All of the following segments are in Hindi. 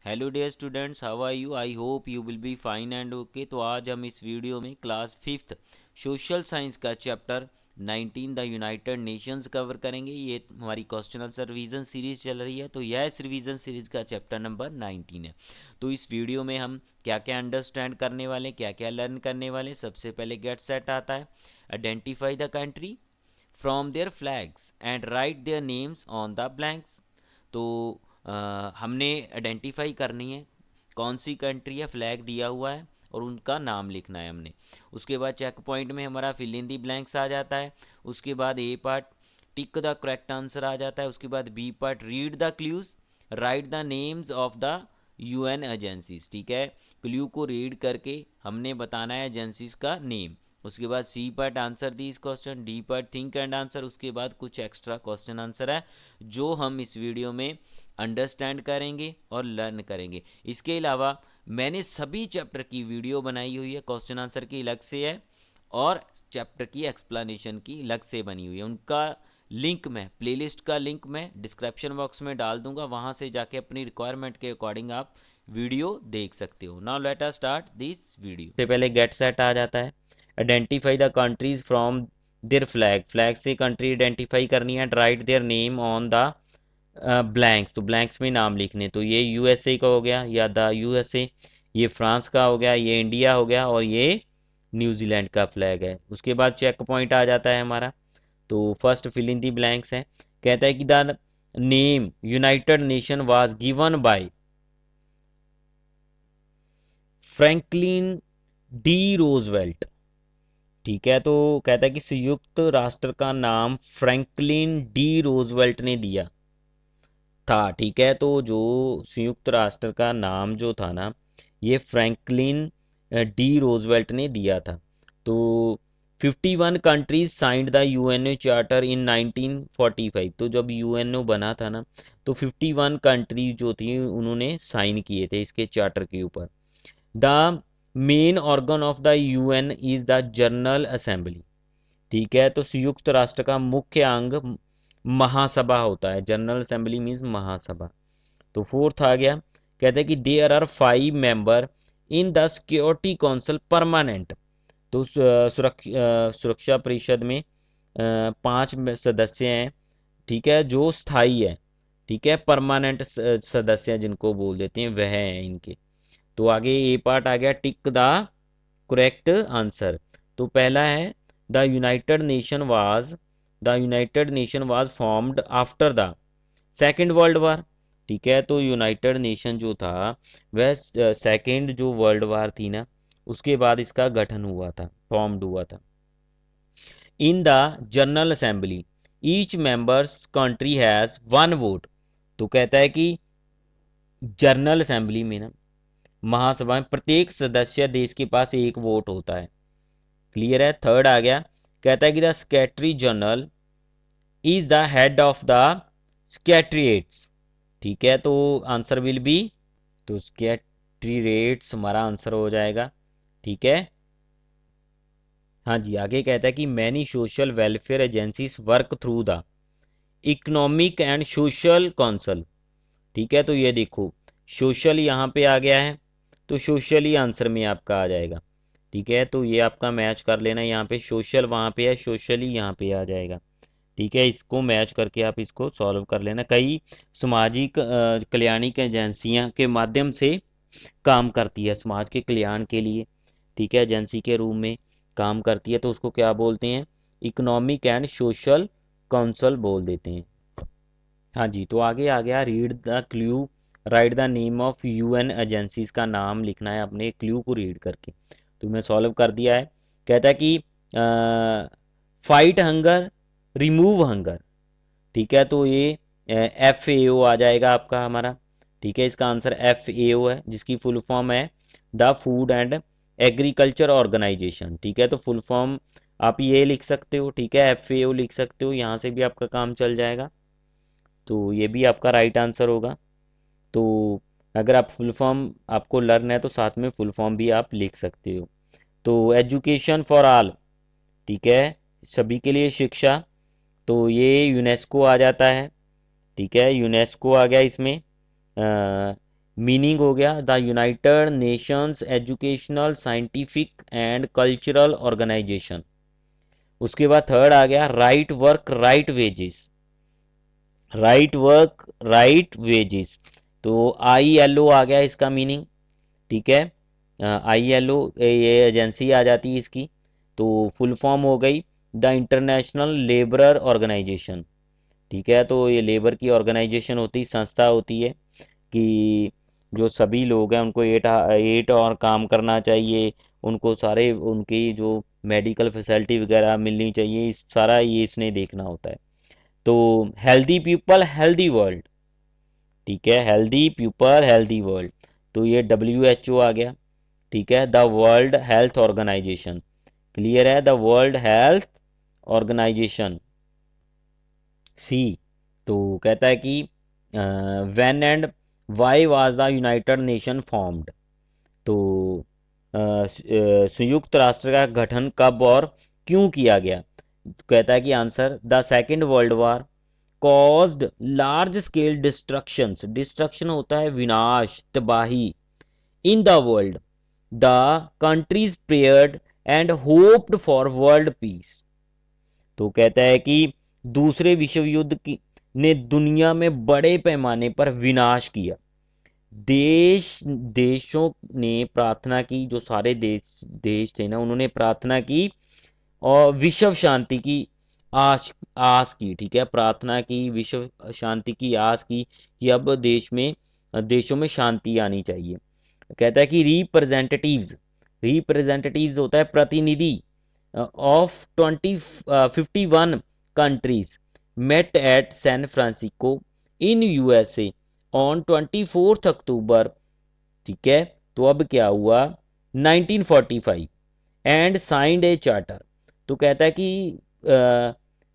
Hello dear students, how are you? I hope you will be fine and okay. तो आज हम इस वीडियो में क्लास फिफ्थ सोशल साइंस का chapter 19 the united nations cover करेंगे। ये हमारी क्वेश्चन आंसर रिवीजन सीरीज चल रही है, तो यह इस रिवीजन सीरीज का चैप्टर नंबर 19 है। तो इस वीडियो में हम क्या क्या अंडरस्टैंड करने वाले, क्या क्या लर्न करने वाले। सबसे पहले गेट सेट आता है। Identify the country from their flags and write their names on the blanks. तो हमने आइडेंटिफाई करनी है कौन सी कंट्री है, फ्लैग दिया हुआ है और उनका नाम लिखना है हमने। उसके बाद चेक पॉइंट में हमारा फिल इन दी ब्लैंक्स आ जाता है। उसके बाद A part tick the correct answer आ जाता है। उसके बाद B part read the clues, write the names of the UN agencies. ठीक है, क्लू को रीड करके हमने बताना है एजेंसीज का नेम। उसके बाद सी पार्ट आंसर दी इस question, D part think and answer. उसके बाद कुछ एक्स्ट्रा क्वेश्चन आंसर है जो हम इस वीडियो में अंडरस्टैंड करेंगे और लर्न करेंगे। इसके अलावा मैंने सभी चैप्टर की वीडियो बनाई हुई है, क्वेश्चन आंसर की अलग से है और चैप्टर की एक्सप्लेनेशन की अलग से बनी हुई है। उनका लिंक मैं, प्लेलिस्ट का लिंक मैं डिस्क्रिप्शन बॉक्स में डाल दूंगा, वहां से जाके अपनी रिक्वायरमेंट के अकॉर्डिंग आप वीडियो देख सकते हो। Now let us start this video. सबसे पहले गेट सेट आ जाता है। Identify the countries from their flag, flag से कंट्री आइडेंटिफाई करनी है। Write their name on the blanks, तो ब्लैंक्स में नाम लिखने। तो ये यूएसए का हो गया या द यूएसए, ये फ्रांस का हो गया, ये इंडिया हो गया और ये न्यूजीलैंड का फ्लैग है। उसके बाद चेक पॉइंट आ जाता है हमारा। तो first fill in the blanks है। कहता है कि the name united nation was given by Franklin D Roosevelt. ठीक है, तो कहता है कि संयुक्त राष्ट्र का नाम फ्रैंकलिन डी रोजवेल्ट ने दिया था। ठीक है, तो जो संयुक्त राष्ट्र का नाम जो था ना, ये फ्रैंकलिन डी रोजवेल्ट ने दिया था। तो 51 countries signed the UNO charter in 1945। तो जब यूएनओ बना था ना, तो 51 कंट्रीज जो थी उन्होंने साइन किए थे इसके चार्टर के ऊपर। The main organ of the UN is the general assembly. ठीक है, तो संयुक्त राष्ट्र का मुख्य अंग महासभा होता है। जनरल असेंबली मीन्स महासभा। तो फोर्थ आ गया, कहते हैं कि there are 5 member in the security council permanent. तो सुरक्षा परिषद में 5 सदस्य हैं। ठीक है, जो स्थायी है। ठीक है, परमानेंट सदस्य जिनको बोल देते हैं वह हैं इनके। तो आगे ए पार्ट आ गया, टिक द करेक्ट आंसर। तो पहला है the united nation was formed after the second world वार। ठीक है, तो यूनाइटेड नेशन जो था वह सेकेंड जो वर्ल्ड वार थी ना, उसके बाद इसका गठन हुआ था, फॉर्म्ड हुआ था। In the general assembly each members country has 1 vote. तो कहता है कि जनरल असेंबली में ना, महासभा में प्रत्येक सदस्य देश के पास 1 वोट होता है। क्लियर है। थर्ड आ गया, कहता है कि the secretary general is the head of the secretariats. ठीक है, तो आंसर विल बी, तो सेक्रेटरीट्स हमारा आंसर हो जाएगा। ठीक है, हाँ जी। आगे कहता है कि many social welfare agencies work through the economic and social council. ठीक है, तो ये देखो सोशल यहाँ पे आ गया है, तो सोशल ही आंसर में आपका आ जाएगा। ठीक है, तो ये आपका मैच कर लेना, यहाँ पे सोशल वहाँ पे है, सोशल ही यहाँ पे आ जाएगा। ठीक है, इसको मैच करके आप इसको सॉल्व कर लेना। कई सामाजिक कल्याणिक एजेंसियां के माध्यम से काम करती है समाज के कल्याण के लिए। ठीक है, एजेंसी के रूप में काम करती है, तो उसको क्या बोलते हैं? इकोनॉमिक एंड सोशल काउंसिल बोल देते हैं। हाँ जी, तो आगे आ गया, read the clue, right the name of UN agencies का नाम लिखना है अपने क्लू को रीड करके। तो मैं सॉल्व कर दिया है। कहता है कि फाइट हंगर, रिमूव हंगर। ठीक है, तो ये FAO आ जाएगा आपका हमारा। ठीक है, इसका आंसर FAO है, जिसकी फुल फॉर्म है the food and agriculture organisation. ठीक है, तो फुल फॉर्म आप ये लिख सकते हो। ठीक है, FAO लिख सकते हो, यहाँ से भी आपका काम चल जाएगा। तो ये भी आपका राइट आंसर होगा। तो अगर आप फुल फॉर्म आपको लर्न है तो साथ में फुल फॉर्म भी आप लिख सकते हो। तो एजुकेशन फॉर ऑल, ठीक है, सभी के लिए शिक्षा, तो ये यूनेस्को आ जाता है। ठीक है, यूनेस्को आ गया इसमें। मीनिंग हो गया the united nations educational scientific and cultural organisation. उसके बाद थर्ड आ गया right work right wages, right work right wages, तो ILO आ गया इसका मीनिंग, ठीक है। ILO ये एजेंसी आ जाती है इसकी, तो फुल फॉर्म हो गई द इंटरनेशनल लेबर ऑर्गेनाइजेशन, ठीक है। तो ये लेबर की ऑर्गेनाइजेशन होती, संस्था होती है कि जो सभी लोग हैं उनको 8 और काम करना चाहिए, उनको सारे उनकी जो मेडिकल फैसिलिटी वगैरह मिलनी चाहिए, इस सारा ये इसने देखना होता है। तो हेल्दी पीपल हेल्दी वर्ल्ड, ठीक है, हेल्दी पीपल हेल्दी वर्ल्ड, तो ये WHO आ गया, ठीक है, the world health organisation, clear है, the world health organisation. See, तो कहता है कि when and why was the united nation formed, तो संयुक्त राष्ट्र का गठन कब और क्यों किया गया, कहता है कि answer the second world war caused large scale destructions, destruction होता है विनाश तबाही, in the world the countries prayed and hoped for world peace, तो कहता है कि दूसरे विश्व युद्ध की ने दुनिया में बड़े पैमाने पर विनाश किया, देशों ने प्रार्थना की, जो सारे देश देश थे ना उन्होंने प्रार्थना की और विश्व शांति की आस आस की, ठीक है, प्रार्थना की, विश्व शांति की आस की कि अब देशों में शांति आनी चाहिए। कहता है कि रिप्रेजेंटेटिव्स होता है प्रतिनिधि of 51 countries met at San Francisco in USA on 24 October, ठीक है। तो अब क्या हुआ 1945 एंड साइंड ए चार्टर, तो कहता है कि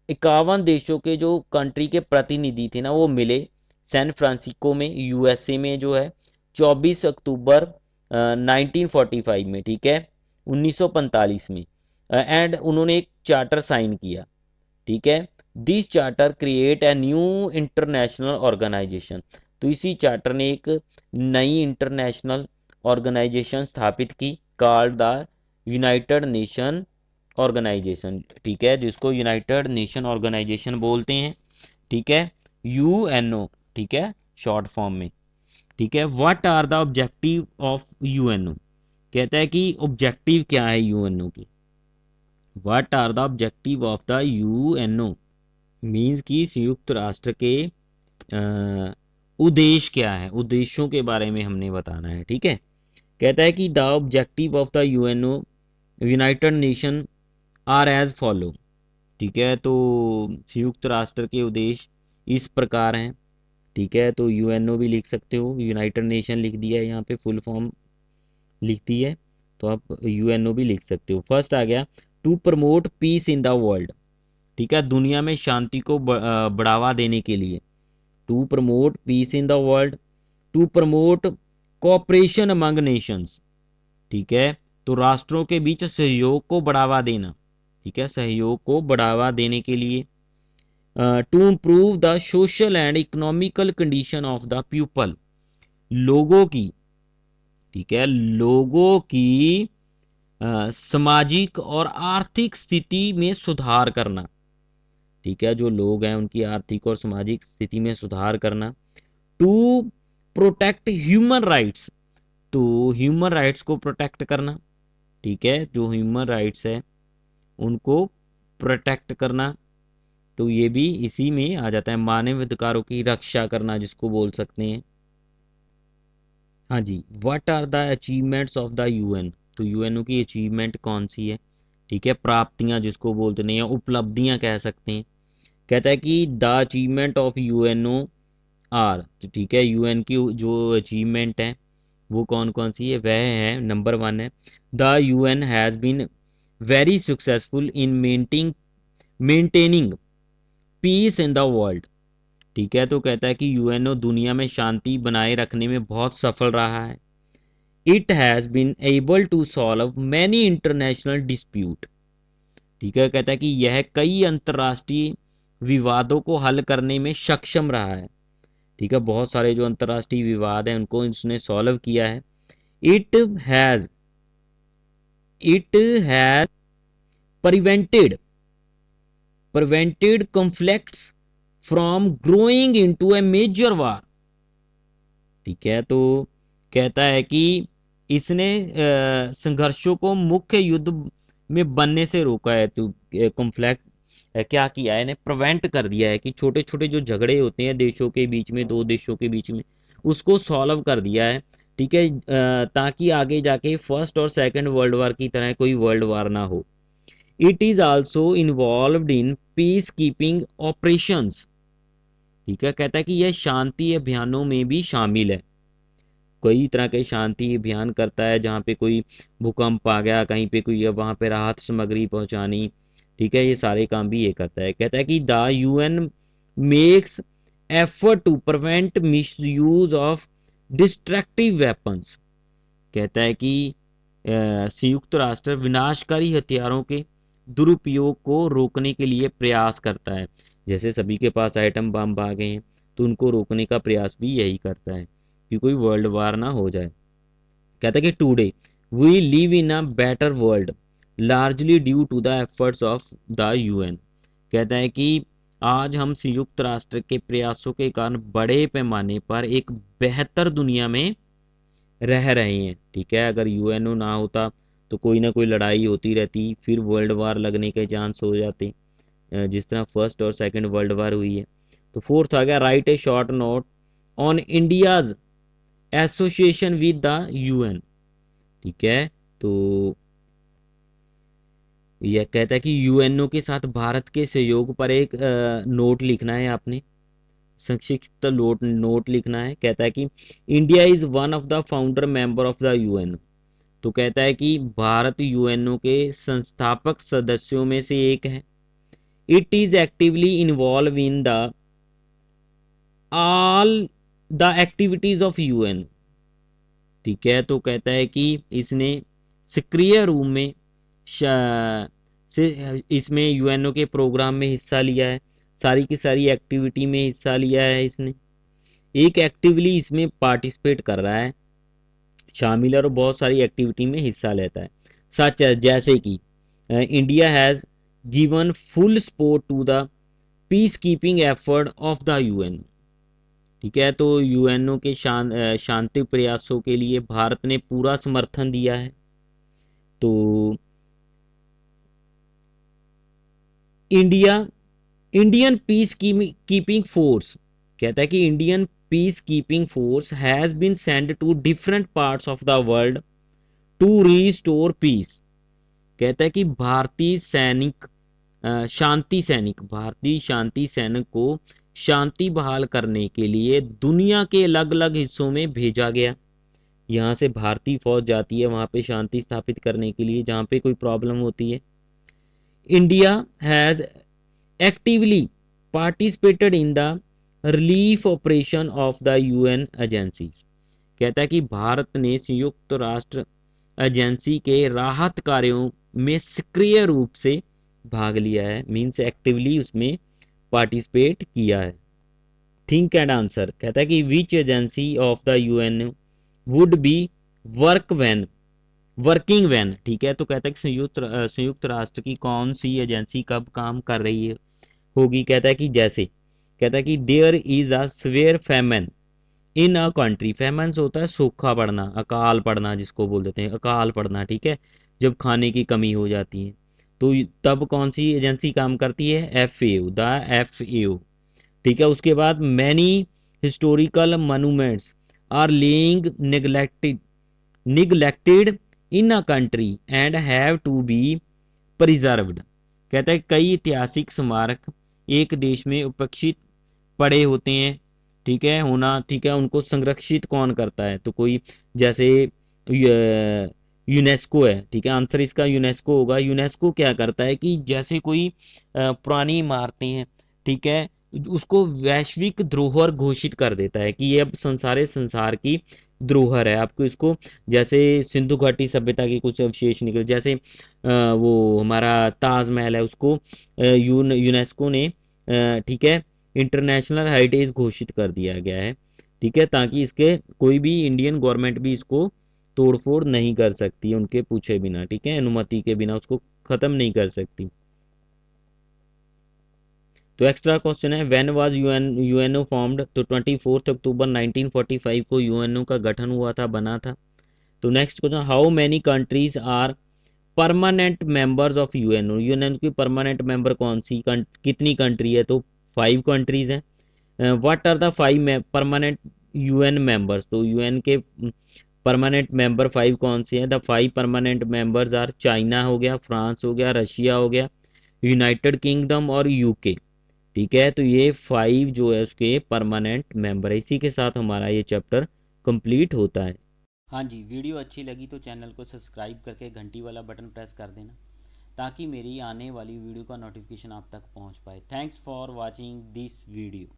51 देशों के जो कंट्री के प्रतिनिधि थे ना वो मिले सैन फ्रांसिस्को में USA में जो है 24 अक्टूबर 1945 में, ठीक है, 1945 में, एंड उन्होंने एक चार्टर साइन किया, ठीक है। This charter create a new international organisation, तो इसी चार्टर ने एक नई इंटरनेशनल ऑर्गेनाइजेशन स्थापित की called the united nation organisation, ठीक है, जिसको यूनाइटेड नेशन ऑर्गेनाइजेशन बोलते हैं, ठीक है, UNO, ठीक है, शॉर्ट फॉर्म में, ठीक है। What are the objective of UNO, कहता है कि ऑब्जेक्टिव क्या है UNO की, what are the objective of the UNO means की संयुक्त राष्ट्र के उद्देश्य क्या है, उद्देश्यों के बारे में हमने बताना है, ठीक है। कहता है कि the objective of the UNO united nation are as follow, ठीक है, तो संयुक्त राष्ट्र के उद्देश्य इस प्रकार हैं, ठीक है। तो UNO भी लिख सकते हो, यूनाइटेड नेशन लिख दिया है यहाँ पे, फुल फॉर्म लिखती है, तो आप UNO भी लिख सकते हो। फर्स्ट आ गया to promote peace in the world, ठीक है, दुनिया में शांति को बढ़ावा देने के लिए, to promote peace in the world, to promote cooperation among nations, ठीक है, तो राष्ट्रों के बीच सहयोग को बढ़ावा देना, ठीक है, सहयोग को बढ़ावा देने के लिए, to improve the social and economical condition of the people, लोगों की, ठीक है, लोगों की सामाजिक और आर्थिक स्थिति में सुधार करना, ठीक है, जो लोग हैं उनकी आर्थिक और सामाजिक स्थिति में सुधार करना, टू प्रोटेक्ट ह्यूमन राइट्स, तो ह्यूमन राइट्स को प्रोटेक्ट करना, ठीक है, जो ह्यूमन राइट्स है उनको प्रोटेक्ट करना, तो ये भी इसी में आ जाता है, मानव अधिकारों की रक्षा करना जिसको बोल सकते हैं। हाँ जी, what are the achievements of the UN, तो UNO की अचीवमेंट कौन सी है, ठीक है, प्राप्तियां जिसको बोलते नहीं, या उपलब्धियां कह सकते हैं। कहता है कि the achievement of UNO are, तो ठीक है, UN की जो अचीवमेंट है वो कौन कौन सी है, वह है नंबर 1 है the UN has been very successful in maintaining peace in the world, ठीक है, तो कहता है कि UNO दुनिया में शांति बनाए रखने में बहुत सफल रहा है। It has been able to solve many international dispute, ठीक है, कहता है कि यह कई अंतर्राष्ट्रीय विवादों को हल करने में सक्षम रहा है, ठीक है, बहुत सारे जो अंतर्राष्ट्रीय विवाद हैं उनको इसने सॉल्व किया है। It has it has prevented conflicts from growing into a major war. ठीक है, तो कहता है कि इसने संघर्षों को मुख्य युद्ध में बनने से रोका है। तो कॉन्फ्लिक्ट क्या किया है, इन्हें प्रिवेंट कर दिया है कि छोटे छोटे जो झगड़े होते हैं देशों के बीच में, दो देशों के बीच में, उसको सॉल्व कर दिया है। ठीक है, ताकि आगे जाके फर्स्ट और सेकंड वर्ल्ड वार की तरह कोई वर्ल्ड वार ना हो। It is also involved in peace keeping operations. ठीक है, कहता है कि यह शांति अभियानों में भी शामिल है। कई तरह के शांति अभियान करता है, जहाँ पे कोई भूकंप आ गया कहीं पे, कोई वहाँ पे राहत सामग्री पहुँचानी। ठीक है, ये सारे काम भी ये करता है। कहता है कि the UN makes effort to prevent misuse of destructive weapons. कहता है कि संयुक्त राष्ट्र विनाशकारी हथियारों के दुरुपयोग को रोकने के लिए प्रयास करता है। जैसे सभी के पास एटम बम आ गए हैं, तो उनको रोकने का प्रयास भी यही करता है कि कोई वर्ल्ड वार ना हो जाए। कहता है कि today we live in a better world largely due to the efforts of the UN. कहता है कि आज हम संयुक्त राष्ट्र के प्रयासों के कारण बड़े पैमाने पर एक बेहतर दुनिया में रह रहे हैं। ठीक है, अगर यूएनओ ना होता तो कोई ना कोई लड़ाई होती रहती, फिर वर्ल्ड वार लगने के चांस हो जाते, जिस तरह फर्स्ट और सेकंड वर्ल्ड वार हुई है। तो फोर्थ आ गया, right A short note on India's association with the UN. ठीक है, तो यह कहता है कि यूएनओ के साथ भारत के सहयोग पर एक नोट लिखना है आपने, संक्षिप्त नोट लिखना है। कहता है कि India is one of the founder member of the UNO. तो कहता है कि भारत यूएनओ के संस्थापक सदस्यों में से एक है। It is actively involve in the all the activities of UN. ठीक है, तो कहता है कि इसने सक्रिय रूप में से इसमें यूएनओ के प्रोग्राम में हिस्सा लिया है, सारी की सारी एक्टिविटी में हिस्सा लिया है इसने, एक एक्टिवली इसमें पार्टिसिपेट कर रहा है, शामिल है और बहुत सारी एक्टिविटी में हिस्सा लेता है। सच जैसे कि India has given full support to the peace keeping effort of the UN. ठीक है, तो यूएनओ के शांति प्रयासों के लिए भारत ने पूरा समर्थन दिया है। तो इंडियन पीस कीपिंग फोर्स, कहता है कि Indian peace keeping force has been send to different parts of the world to restore peace. कहता है कि भारतीय शांति सैनिक को शांति बहाल करने के लिए दुनिया के अलग अलग हिस्सों में भेजा गया। यहाँ से भारतीय फौज जाती है वहाँ पे शांति स्थापित करने के लिए जहाँ पे कोई प्रॉब्लम होती है। India has actively participated in the relief operation of the UN agencies. कहता है कि भारत ने संयुक्त राष्ट्र एजेंसी के राहत कार्यों में सक्रिय रूप से भाग लिया है, मीन्स एक्टिवली उसमें पार्टिसिपेट किया है। थिंक एंड आंसर, कहता है कि which agency of the UN would be working when. ठीक है, तो कहता है कि संयुक्त राष्ट्र की कौन सी एजेंसी कब काम कर रही है होगी। कहता है कि जैसे, कहता है कि there is a severe famine in a country. Famine होता है सूखा पड़ना, अकाल पड़ना जिसको बोल देते हैं, अकाल पड़ना। ठीक है, जब खाने की कमी हो जाती है तो तब कौन सी एजेंसी काम करती है, एफ ए ओ। ठीक है, उसके बाद many historical monuments are lying neglected in a country and have to be preserved. कहता है कई ऐतिहासिक स्मारक एक देश में उपेक्षित पड़े होते हैं। ठीक है, ठीक है, उनको संरक्षित कौन करता है, तो कोई जैसे यूनेस्को है। ठीक है, आंसर इसका यूनेस्को होगा। यूनेस्को क्या करता है कि जैसे कोई पुरानी इमारतें हैं, ठीक है, उसको वैश्विक धरोहर घोषित कर देता है कि ये अब संसार की धरोहर है। आपको इसको, जैसे सिंधु घाटी सभ्यता के कुछ अवशेष निकले, जैसे वो हमारा ताजमहल है, उसको यूनेस्को ने ठीक है इंटरनेशनल हेरिटेज घोषित कर दिया गया है, ठीक है, ताकि इसके कोई भी इंडियन गवर्नमेंट भी इसको तोड़फोड़ नहीं कर सकती उनके पूछे बिना, ठीक है, अनुमति के बिना उसको ख़त्म नहीं कर सकती। तो एक्स्ट्रा क्वेश्चन है, व्हेन वाज यूएनओ फॉर्म्ड, तो 24 अक्टूबर 1945 को यूएनओ का गठन हुआ था, बना था। तो next question, how many countries are permanent members of UNO, UNO की परमानेंट मेंबर कौन सी कितनी कंट्री है, तो 5 कंट्रीज हैं। What are the 5 permanent UN members, तो यूएन के परमानेंट मेंबर 5 कौन से हैं, the 5 permanent members are, China हो गया, फ्रांस हो गया, रशिया हो गया, यूनाइटेड किंगडम और यूके, ठीक है। तो ये 5 जो है उसके परमानेंट मेंबर है। इसी के साथ हमारा ये चैप्टर कंप्लीट होता है। हाँ जी, वीडियो अच्छी लगी तो चैनल को सब्सक्राइब करके घंटी वाला बटन प्रेस कर देना, ताकि मेरी आने वाली वीडियो का नोटिफिकेशन आप तक पहुंच पाए। Thanks for watching this video.